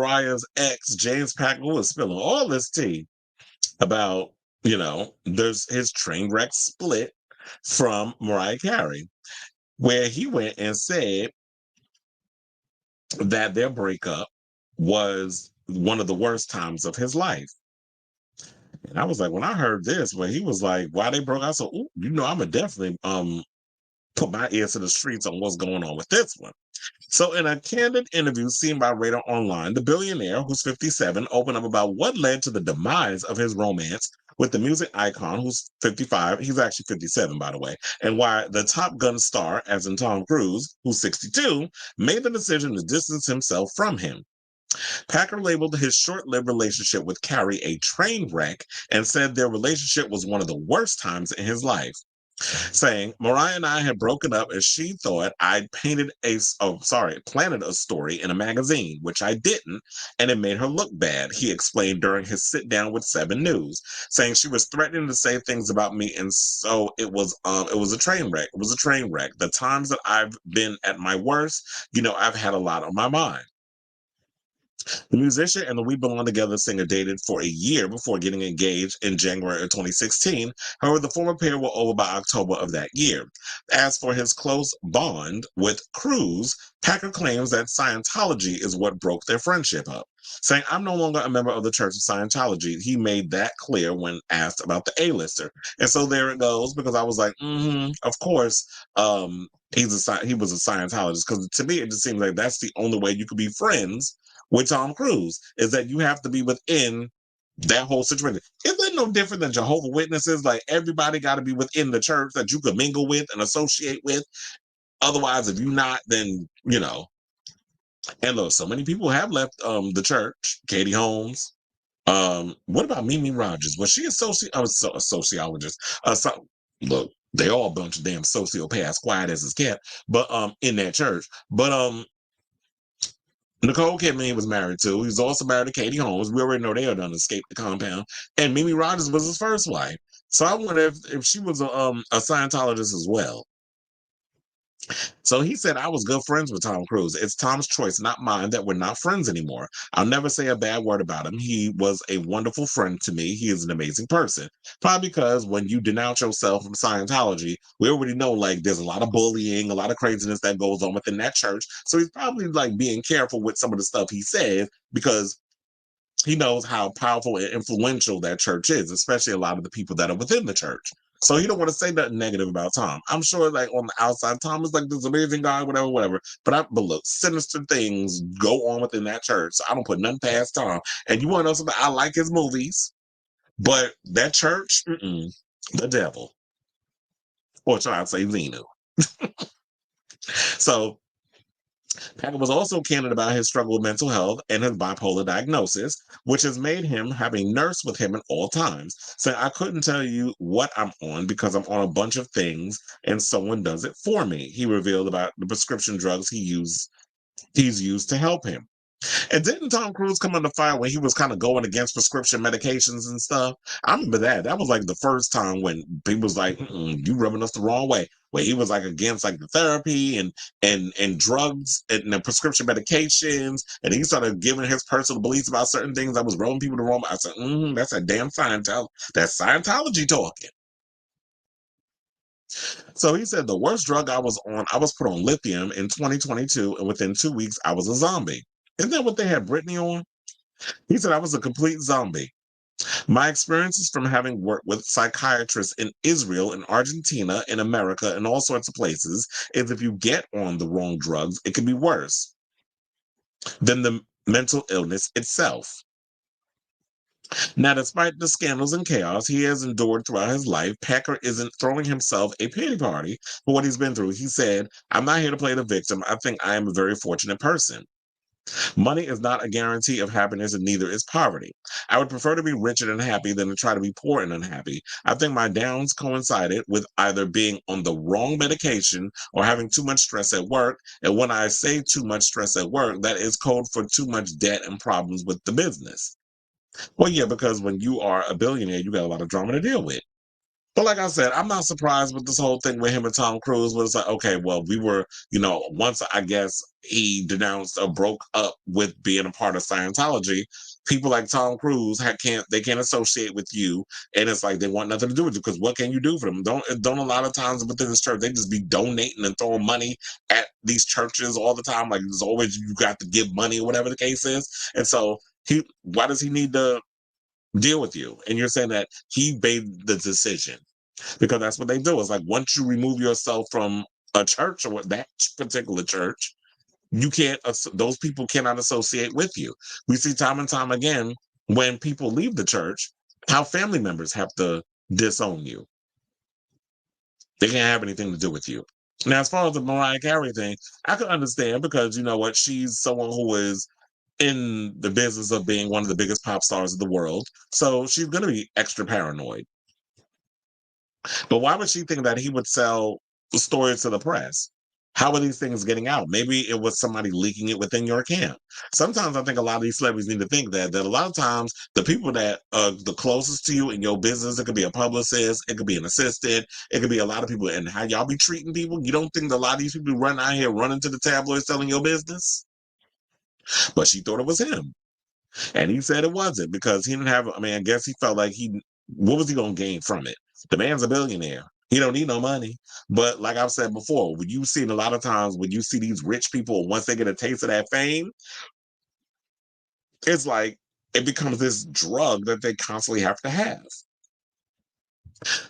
Mariah's ex, James Packer, was spilling all this tea about, there's his train wreck split from Mariah Carey, where he went and said that their breakup was one of the worst times of his life. And I was like, when I heard this, when he was like, why they broke, I said, ooh, I'ma definitely put my ears to the streets on what's going on with this one. So in a candid interview seen by Radar Online, the billionaire, who's 57, opened up about what led to the demise of his romance with the music icon, who's 55. He's actually 57, by the way, and why the Top Gun star, as in Tom Cruise, who's 62, made the decision to distance himself from him. Packer labeled his short-lived relationship with Carey a train wreck and said their relationship was one of the worst times in his life, saying, Mariah and I had broken up as she thought I'd planted a story in a magazine, which I didn't, and it made her look bad, he explained during his sit-down with 7 News, saying she was threatening to say things about me, and so it was a train wreck. It was a train wreck. The times that I've been at my worst, I've had a lot on my mind. The musician and the We Belong Together singer dated for a year before getting engaged in January of 2016. However, the former pair were over by October of that year. As for his close bond with Cruise, Packer claims that Scientology is what broke their friendship up, saying, I'm no longer a member of the Church of Scientology. He made that clear when asked about the A-lister. And so there it goes, because I was like, of course, he was a Scientologist, because to me, it just seems like that's the only way you could be friends with Tom Cruise, is that you have to be within that whole situation. Isn't that no different than Jehovah's Witnesses? Like, everybody got to be within the church that you could mingle with and associate with. Otherwise, if you're not, then, And look, so many people have left the church. Katie Holmes. What about Mimi Rogers? Was she a sociologist? Look, they all a bunch of damn sociopaths, quiet as it's kept, but in that church. But Nicole Kidman was married to. He was also married to Katie Holmes. We already know they had done escape the compound. And Mimi Rogers was his first wife. So I wonder if she was a Scientologist as well. So he said, I was good friends with Tom Cruise. It's Tom's choice, not mine, that we're not friends anymore. I'll never say a bad word about him. He was a wonderful friend to me. He is an amazing person. Probably because when you denounce yourself from Scientology, we already know, like, there's a lot of bullying, a lot of craziness that goes on within that church. So he's probably, like, being careful with some of the stuff he says, because he knows how powerful and influential that church is, especially a lot of the people that are within the church. So he don't want to say nothing negative about Tom. I'm sure, like, on the outside, Tom is like this amazing guy, whatever. But look, sinister things go on within that church. So I don't put nothing past Tom. And you want to know something? I like his movies, but that church, the devil. Or try to say Xenu. So Packer was also candid about his struggle with mental health and his bipolar diagnosis, which has made him have a nurse with him at all times. Saying, I couldn't tell you what I'm on because I'm on a bunch of things and someone does it for me. He revealed about the prescription drugs he's used to help him. And didn't Tom Cruise come under fire when he was kind of going against prescription medications and stuff? I remember that. That was like the first time when people was like, you rubbing us the wrong way. Where he was like against like the therapy and drugs and the prescription medications. And he started giving his personal beliefs about certain things that was rubbing people the wrong way. I said, that's a damn Scientology. That's Scientology talking. So he said the worst drug I was put on lithium in 2022, and within 2 weeks, I was a zombie. Isn't that what they had Britney on? He said I was a complete zombie. My experiences from having worked with psychiatrists in Israel, in Argentina, in America, and all sorts of places is if you get on the wrong drugs, it can be worse than the mental illness itself. Now, despite the scandals and chaos he has endured throughout his life, Packer isn't throwing himself a pity party for what he's been through. He said, I'm not here to play the victim. I think I am a very fortunate person. Money is not a guarantee of happiness, and neither is poverty. I would prefer to be rich and unhappy than to try to be poor and unhappy. I think my downs coincided with either being on the wrong medication or having too much stress at work. And when I say too much stress at work, that is code for too much debt and problems with the business. Well, yeah, because when you are a billionaire, you got a lot of drama to deal with. But like I said, I'm not surprised with this whole thing with him and Tom Cruise. But it's like, okay, well, we were, once I guess he denounced or broke up with being a part of Scientology, people like Tom Cruise can't associate with you, and it's like they want nothing to do with you because what can you do for them? Don't a lot of times within this church they just be donating and throwing money at these churches all the time. Like there's always you got to give money or whatever the case is, and so why does he need to deal with you? And you're saying that he made the decision because that's what they do. It's like once you remove yourself from a church or what that particular church, you can't. Those people cannot associate with you. We see time and time again when people leave the church, how family members have to disown you. They can't have anything to do with you. Now, as far as the Mariah Carey thing, I can understand because you know what, she's someone who is in the business of being one of the biggest pop stars of the world. So she's going to be extra paranoid. But why would she think that he would sell the stories to the press? How are these things getting out? Maybe it was somebody leaking it within your camp. Sometimes I think a lot of these celebrities need to think that a lot of times the people that are the closest to you in your business, it could be a publicist, it could be an assistant, it could be a lot of people, and how y'all be treating people. You don't think that a lot of these people run out here running to the tabloids selling your business? But she thought it was him. And he said it wasn't because he didn't have, I mean, I guess he felt like what was he going to gain from it? The man's a billionaire. He don't need no money. But like I've said before, when you've seen a lot of times when you see these rich people, once they get a taste of that fame, it's like it becomes this drug that they constantly have to have.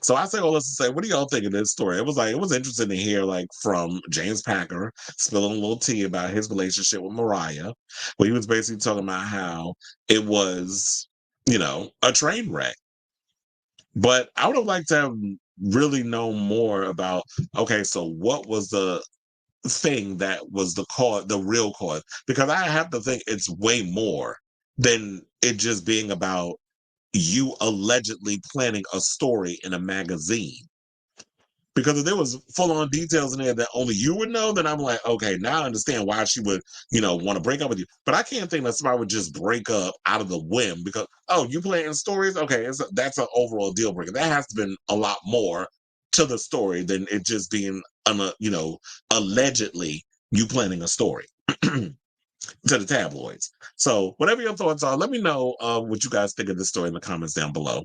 So I say all this to say, what do y'all think of this story? It was interesting to hear like from James Packer spilling a little tea about his relationship with Mariah, where he was basically talking about how it was, a train wreck. But I would have liked to have really know more about, okay, so what was the thing that was the cause, the real cause? Because I have to think it's way more than it just being about you allegedly planning a story in a magazine. Because if there was full on details in there that only you would know, then I'm like, okay, now I understand why she would, want to break up with you. But I can't think that somebody would just break up out of the whim because, oh, you playing stories? Okay, that's an overall deal breaker. That has to been a lot more to the story than it just being, allegedly you planning a story to the tabloids. So whatever your thoughts are, let me know what you guys think of this story in the comments down below.